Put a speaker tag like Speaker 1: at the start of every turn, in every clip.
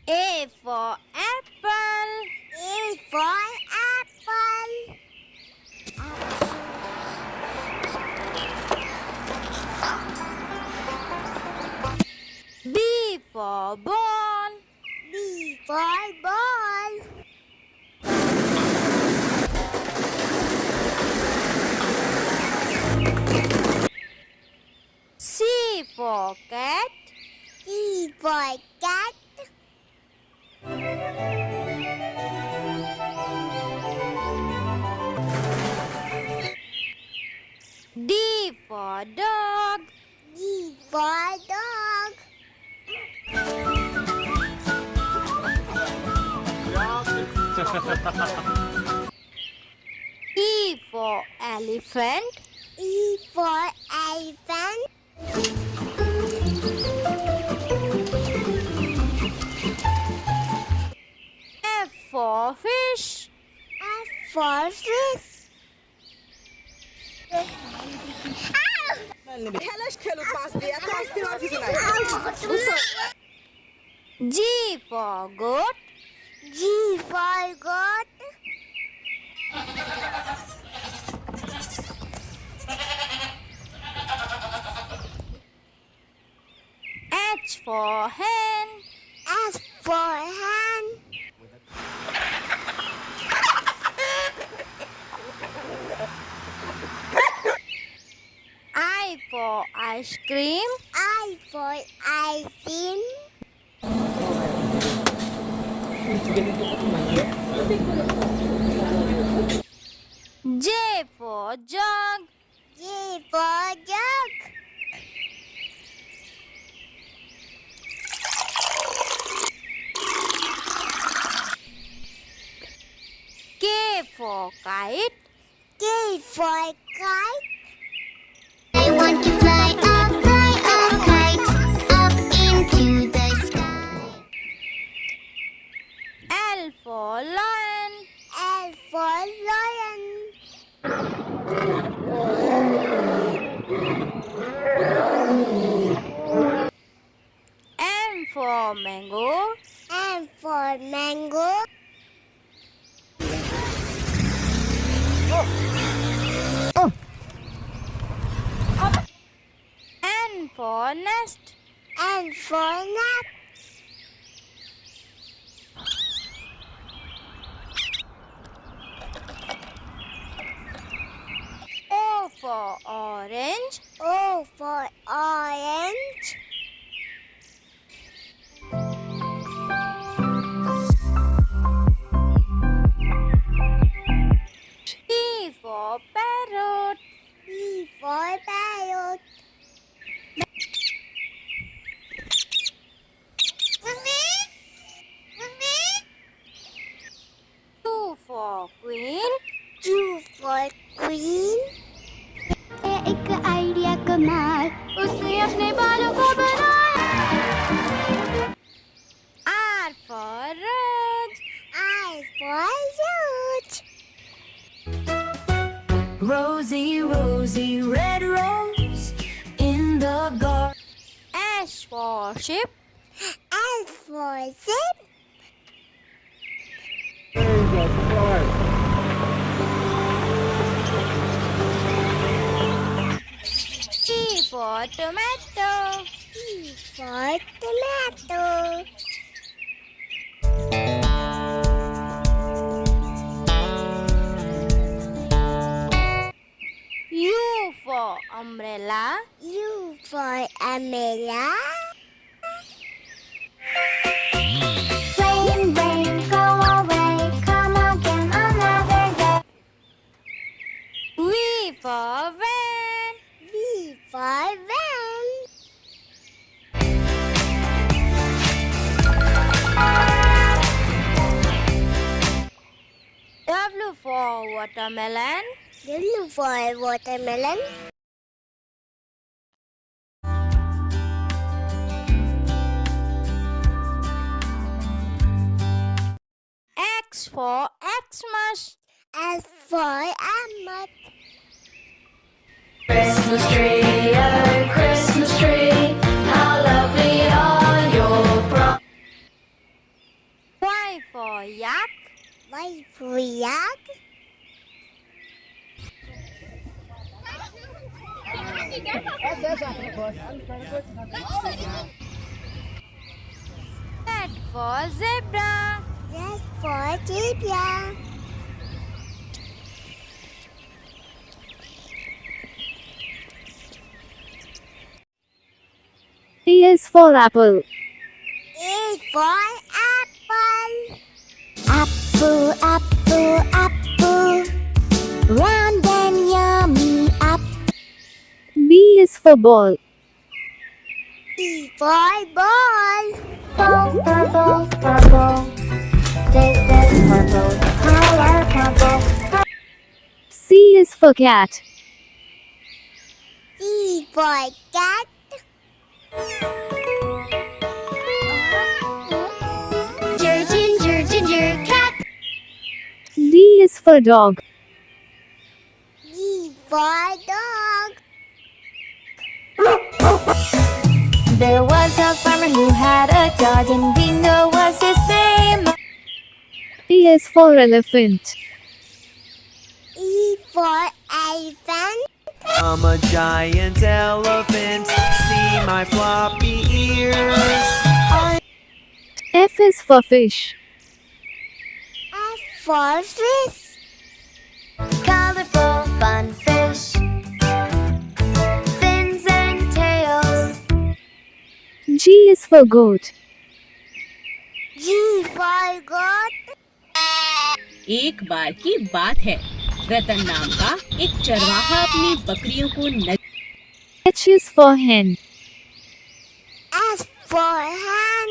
Speaker 1: A for apple.
Speaker 2: A for apple.
Speaker 1: B for ball.
Speaker 2: B for ball.
Speaker 1: C for cat.
Speaker 2: C for cat.
Speaker 1: D for dog.
Speaker 2: D for dog.
Speaker 1: E for elephant.
Speaker 2: E for elephant.
Speaker 1: F for fish.
Speaker 2: F for fish.
Speaker 1: G for goat.
Speaker 2: G for goat.
Speaker 1: H for hen.
Speaker 2: S for hen.
Speaker 1: I for ice cream.
Speaker 2: I for ice cream.
Speaker 1: J for jug.
Speaker 2: J for jug.
Speaker 1: K for kite.
Speaker 2: K for kite.
Speaker 3: I want to fly a kite, up into the sky.
Speaker 1: L for lion.
Speaker 2: L for lion.
Speaker 1: M for mango.
Speaker 2: M for mango.
Speaker 1: N for nest.
Speaker 2: N for nut.
Speaker 1: O for orange.
Speaker 2: O for orange.
Speaker 1: P for parrot.
Speaker 2: P for parrot.
Speaker 1: Q for queen.
Speaker 2: Q for queen.
Speaker 3: एक idea कमाल, उसने अपने बालों को बनाया.
Speaker 1: R for rose.
Speaker 2: I for rose.
Speaker 4: Rosie, Rosie, red rose in the garden.
Speaker 1: S for ship.
Speaker 2: S for ship.
Speaker 1: T for tomato.
Speaker 2: T for tomato.
Speaker 1: U for umbrella.
Speaker 2: U for umbrella.
Speaker 3: Rain, rain, go away, come again another day.
Speaker 1: V for van.
Speaker 2: V for van.
Speaker 1: W for watermelon.
Speaker 2: W for watermelon.
Speaker 1: X for Xmas.
Speaker 2: S for Ahmad.
Speaker 4: Christmas tree, oh Christmas tree, how lovely are your
Speaker 1: for yak.
Speaker 2: Y for yak.
Speaker 1: Z for zebra.
Speaker 2: Z for zebra.
Speaker 5: A is for apple.
Speaker 2: A for apple. Apple, apple, apple. Round and yummy apple.
Speaker 5: B is for ball.
Speaker 2: B for ball.
Speaker 3: Purple, purple, purple. This is purple, color purple.
Speaker 5: C is for cat.
Speaker 2: C for cat.
Speaker 3: Ginger, ginger, cat.
Speaker 5: D is for dog.
Speaker 2: D for dog.
Speaker 3: There was a farmer who had a dog, and Bingo was his name.
Speaker 5: E is for elephant.
Speaker 2: E for elephant.
Speaker 6: I'm a giant elephant. See my floppy ears.
Speaker 5: F is for fish.
Speaker 2: F for fish.
Speaker 3: Colorful, fun fish. Fins and tails.
Speaker 5: G is for goat.
Speaker 2: G for goat.
Speaker 7: एक बार की बात है, रतन नाम का एक चरवाहा अपनी बकरियों को
Speaker 5: H is for hen.
Speaker 2: S for hen.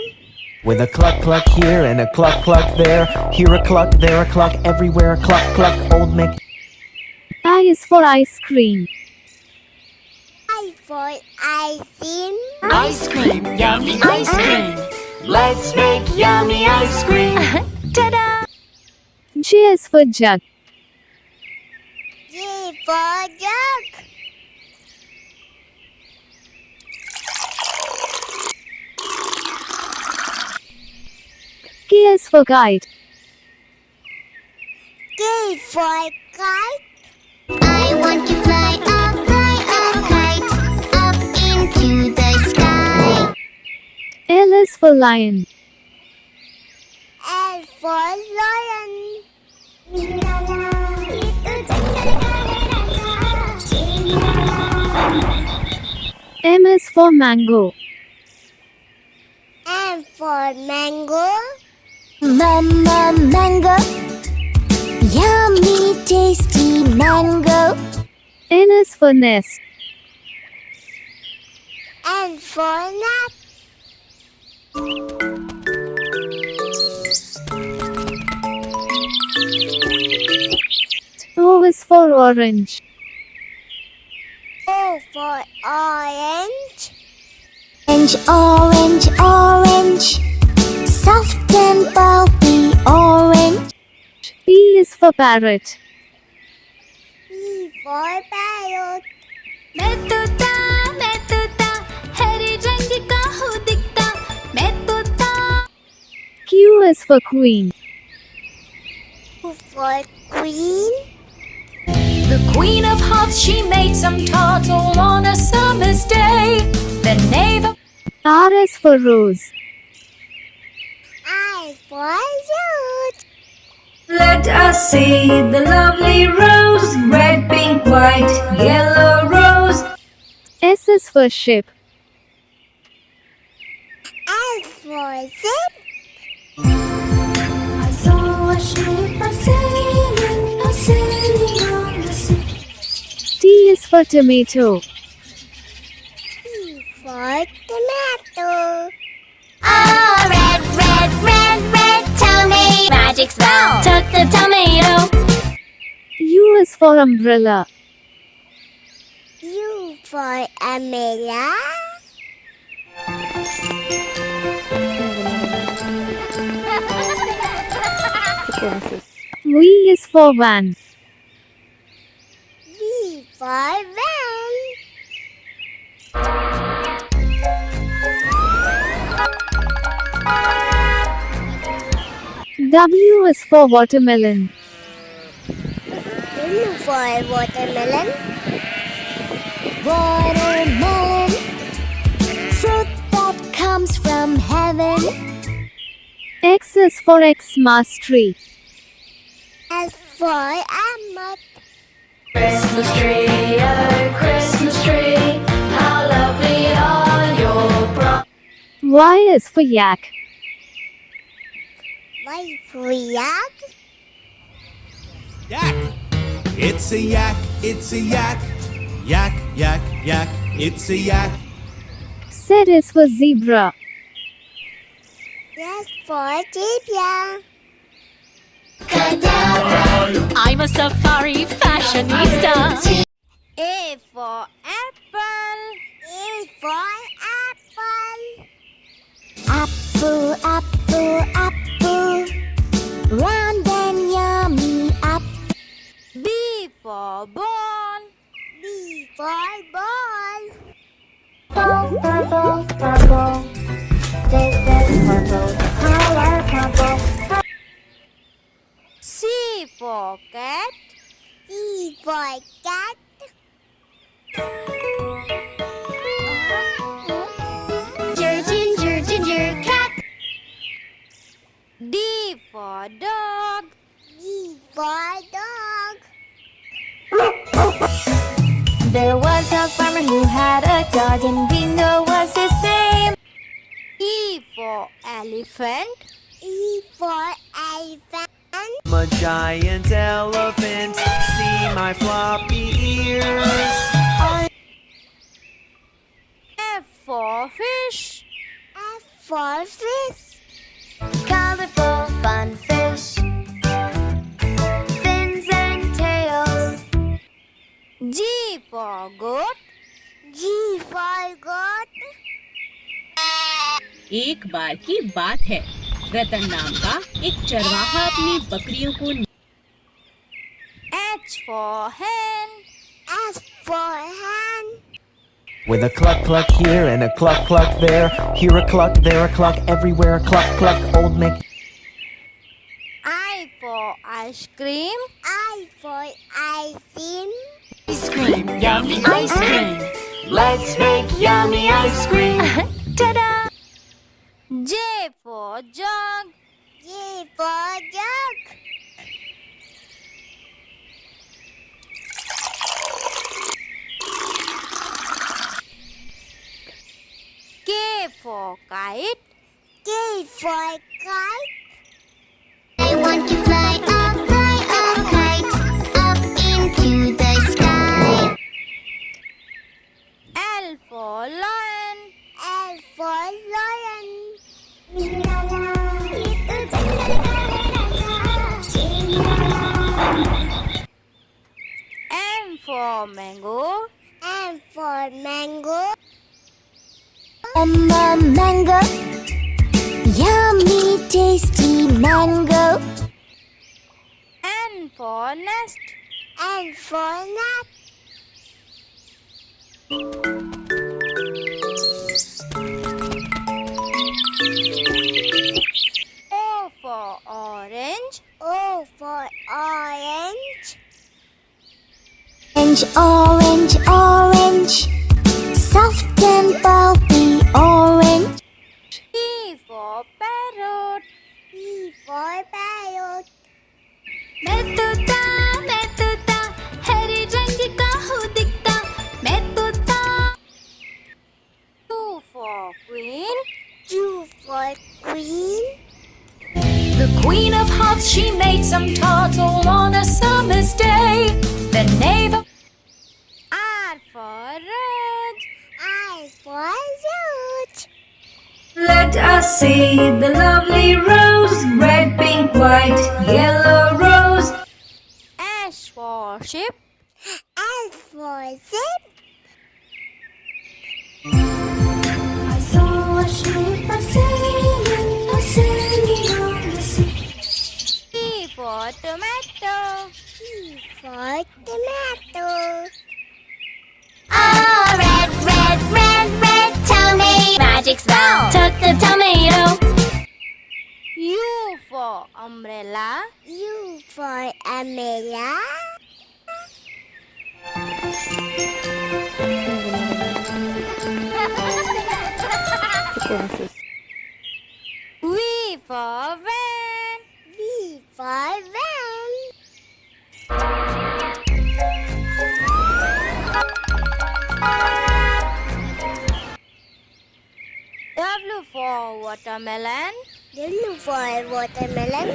Speaker 6: With a cluck cluck here and a cluck cluck there. Here a cluck, there a cluck, everywhere a cluck cluck. Old Mac.
Speaker 5: I is for ice cream.
Speaker 2: I for ice cream.
Speaker 7: ice cream, yummy ice cream. Let's make yummy ice cream.
Speaker 3: Ta-da!
Speaker 5: J is for jug.
Speaker 2: G for jug.
Speaker 5: K is for kite.
Speaker 2: K for kite.
Speaker 3: I want to fly a kite up into the sky.
Speaker 5: L is for lion.
Speaker 2: L for lion.
Speaker 5: M is for mango.
Speaker 2: M for mango.
Speaker 3: Mama mango, yummy tasty mango.
Speaker 5: N is for nest.
Speaker 2: N for nut.
Speaker 5: O is for orange.
Speaker 2: O for orange.
Speaker 3: Orange, orange, orange, soft and pulpy orange.
Speaker 5: P is for parrot.
Speaker 2: P for parrot.
Speaker 3: मैं तोता हरे रंग का हूँ दिखता मैं तोता.
Speaker 5: Q is for queen.
Speaker 2: Q for queen.
Speaker 4: The queen of hearts, she made some tarts all on a summer's day. The knave of
Speaker 5: R is for rose.
Speaker 2: I for rose.
Speaker 4: Let us see the lovely rose, red, pink, white, yellow rose.
Speaker 5: S is for ship.
Speaker 2: S for zip.
Speaker 3: I saw a ship sailing on the sea.
Speaker 5: T is for tomato.
Speaker 2: T for tomato.
Speaker 3: Oh, red, red, red, red tomato. Magic spell. Took the tomato.
Speaker 5: U is for umbrella.
Speaker 2: U for umbrella.
Speaker 5: V is for van.
Speaker 2: V for van.
Speaker 5: W is for watermelon.
Speaker 2: M for watermelon.
Speaker 3: Watermelon, fruit that comes from heaven.
Speaker 5: X is for Xmas tree.
Speaker 2: S for almond.
Speaker 4: Christmas tree, oh Christmas tree, how lovely are your
Speaker 5: Y is for yak.
Speaker 2: Y for yak.
Speaker 8: Yak! It's a yak, it's a yak. Yak, yak, yak, it's a yak.
Speaker 5: Z is for zebra.
Speaker 2: S for zebra.
Speaker 4: I'm a safari fashionista.
Speaker 1: A for apple.
Speaker 2: A for apple.
Speaker 3: Apple, apple, apple, round and yummy apple.
Speaker 1: B for ball.
Speaker 2: B for ball.
Speaker 3: Purple, purple, purple. This is purple, color purple.
Speaker 1: C for cat.
Speaker 2: C for cat.
Speaker 3: Ginger, ginger cat.
Speaker 1: D for dog.
Speaker 2: D for dog.
Speaker 3: There was a farmer who had a dog, and Bingo was his name.
Speaker 1: E for elephant.
Speaker 2: E for elephant.
Speaker 6: I'm a giant elephant. See my floppy ears.
Speaker 1: F for fish.
Speaker 2: F for fish.
Speaker 3: Colorful, fun fish. Fins and tails.
Speaker 1: G for goat.
Speaker 2: G for goat.
Speaker 7: एक बार की बात है, रतन नाम का एक चरवाहा अपनी बकरियों को
Speaker 1: H for hen.
Speaker 2: S for hen.
Speaker 6: With a cluck cluck here and a cluck cluck there. Here a cluck, there a cluck, everywhere a cluck cluck. Old Mac.
Speaker 1: I for ice cream.
Speaker 2: I for ice cream.
Speaker 4: Ice cream, yummy ice cream. Let's make yummy ice cream. Ta-da!
Speaker 1: J for jug.
Speaker 2: J for jug.
Speaker 1: K for kite.
Speaker 2: K for kite.
Speaker 3: I want to fly a kite, up into the sky.
Speaker 1: L for lion.
Speaker 2: L for lion.
Speaker 1: M for mango.
Speaker 2: M for mango.
Speaker 3: Mango, yummy, tasty mango.
Speaker 1: N for nest.
Speaker 2: N for nut.
Speaker 1: O for orange.
Speaker 2: O for orange.
Speaker 3: Orange, orange, orange, soft and pulpy orange.
Speaker 1: P for parrot.
Speaker 2: P for parrot.
Speaker 4: मैं तोता हरे रंग का हूँ दिखता मैं तोता.
Speaker 1: Q for queen.
Speaker 2: Q for queen.
Speaker 4: The Queen of Hearts, she made some tarts all on a summer's day. The knave of
Speaker 1: R for rose.
Speaker 2: I for root.
Speaker 9: Let us see the lovely rose, red, pink, white, yellow rose.
Speaker 1: S for ship.
Speaker 2: S for zip.
Speaker 3: I saw a ship sailing on the sea.
Speaker 1: T for tomato.
Speaker 2: T for tomato.
Speaker 3: Oh, red, red, red, red tomato. Magic spell. Took the tomato.
Speaker 1: U for umbrella.
Speaker 2: U for umbrella.
Speaker 1: V for van.
Speaker 2: V for van.
Speaker 1: W for watermelon.
Speaker 2: W for watermelon.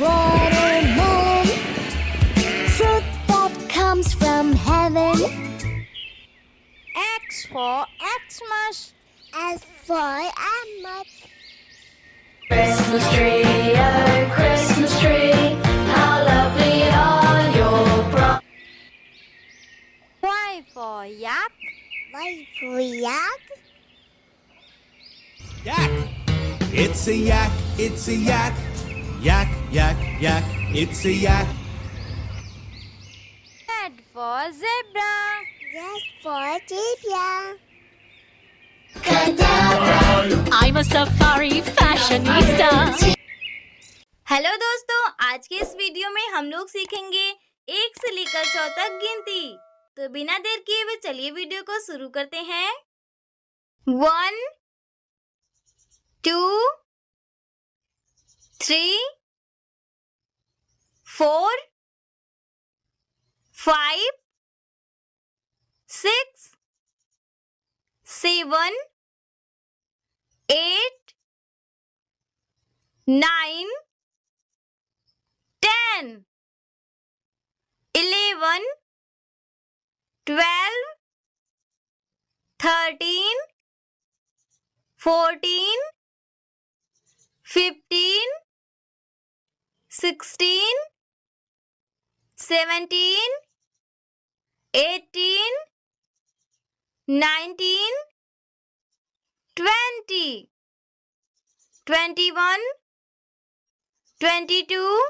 Speaker 3: Watermelon, fruit that comes from heaven.
Speaker 1: X for Xmas.
Speaker 2: S for Ahmad.
Speaker 4: Christmas tree, oh Christmas tree, how lovely are your
Speaker 1: Y for yak.
Speaker 2: Y for yak.
Speaker 8: Yak. It's a yak, it's a yak. Yak, yak, yak. It's a yak.
Speaker 1: Z for zebra.
Speaker 2: Z for zebra.
Speaker 4: I'm a safari fashionista.
Speaker 1: Hello दोस्तों, आज के इस video में हम लोग सीखेंगे 1 से लेकर 100 तक गिनती। तो बिना देर किए हुए चलिए वीडियो को शुरू करते हैं। 1 2 3 4 5 6 7 8 9 10 11 12 13 14 15 16 17 18 19 20 21 22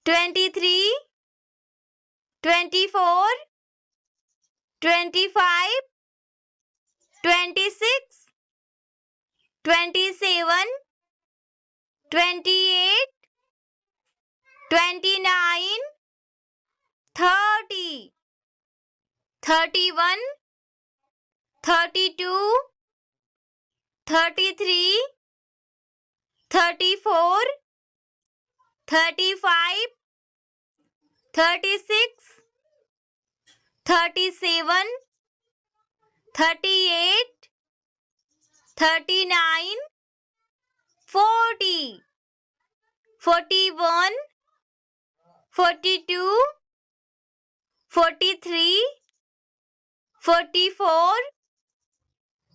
Speaker 1: 23 24 25 26 27 28 29 30 31 32 33 34 35 36 37 38 39 40 41 42 43 44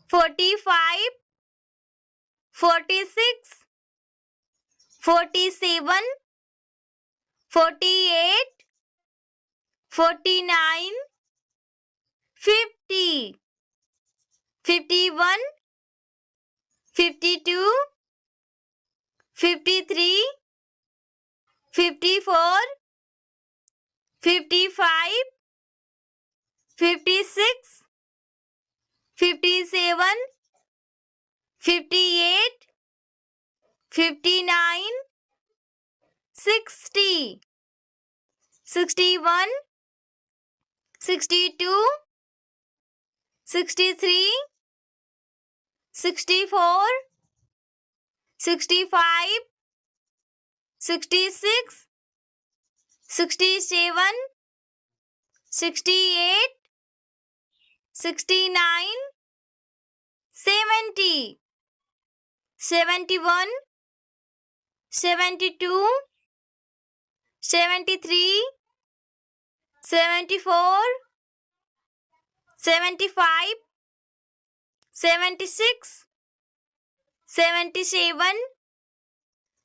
Speaker 1: 45 46 47 48 49 50 51 52 53 54 55 56 57 58 59 60 61 62 63 64 65 66 67 68 69 70 71 72 73 74 75 76 77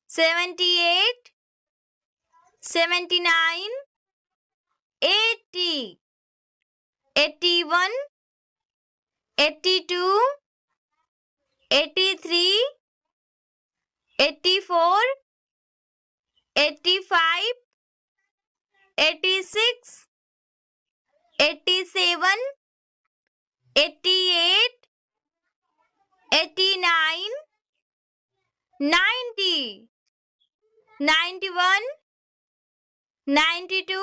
Speaker 1: 78 79 80 81 82 83 84 85 86 87 88 89 90, 91, 92,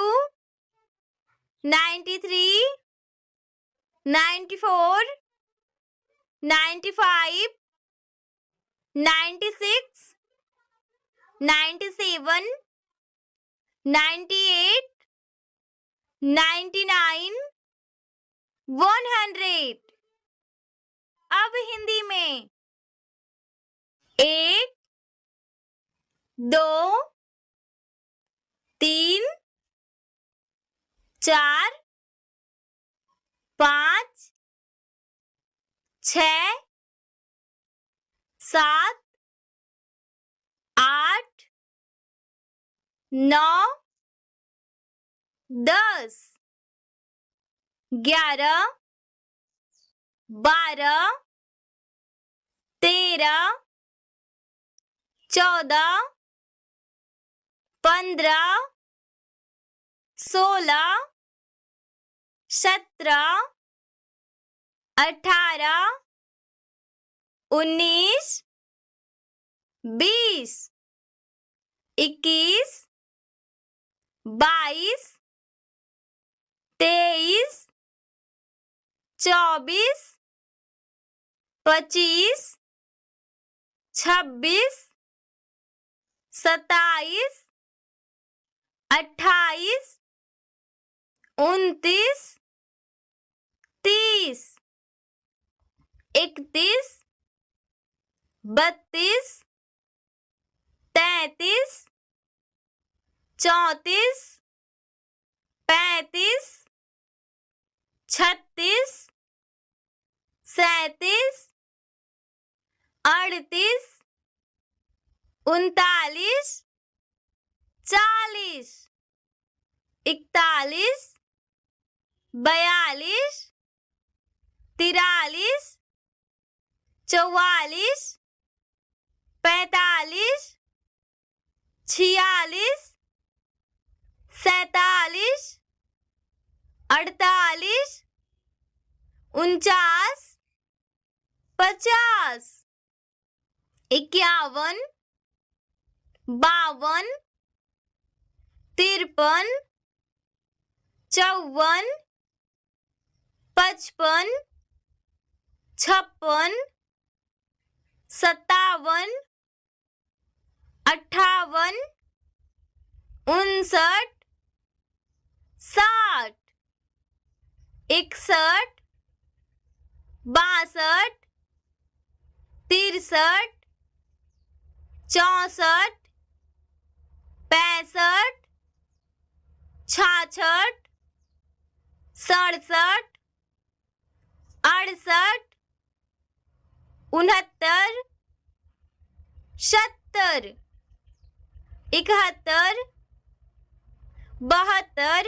Speaker 1: 93, 94, 95, 96, 97, 98, 99, 100। अब हिंदी में 1, 2, 3, 4, 5, 6, 7, 8, 9, 10, 11, 12, 13, 14, 15, 16, 17, 18, 19, 20, 21, 22, 23, 24, 25, 26, 27, 28, 29, 30, 31, 32, 33, 34, 35, 36, 37, 38, 39, 40, 41, 42, 43, 44, 45, 46, 47, 48, 49, 50, 51, 52, 53, 54, 55, 56, 57, 58, 59, 60, 61, 62, 63, 64, 65, 66, 67, 68, 69, 70, 71, 72, 73, 74, 75,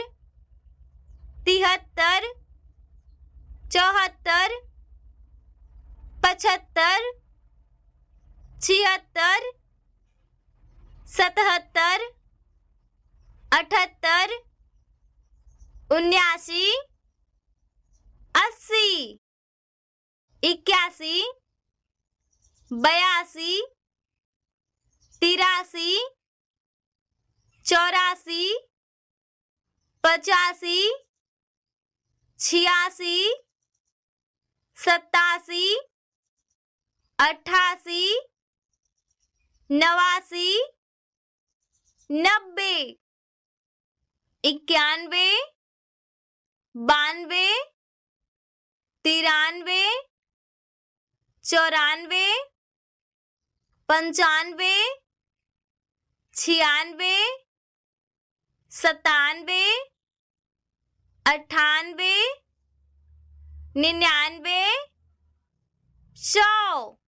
Speaker 1: 76, 77, 78, 79, 80, 81, 82, 83, 84, 85, 86, 87, 88, 89, 90, 91, 92, 93, 94, 95, 96, 97, 98, 99, 100।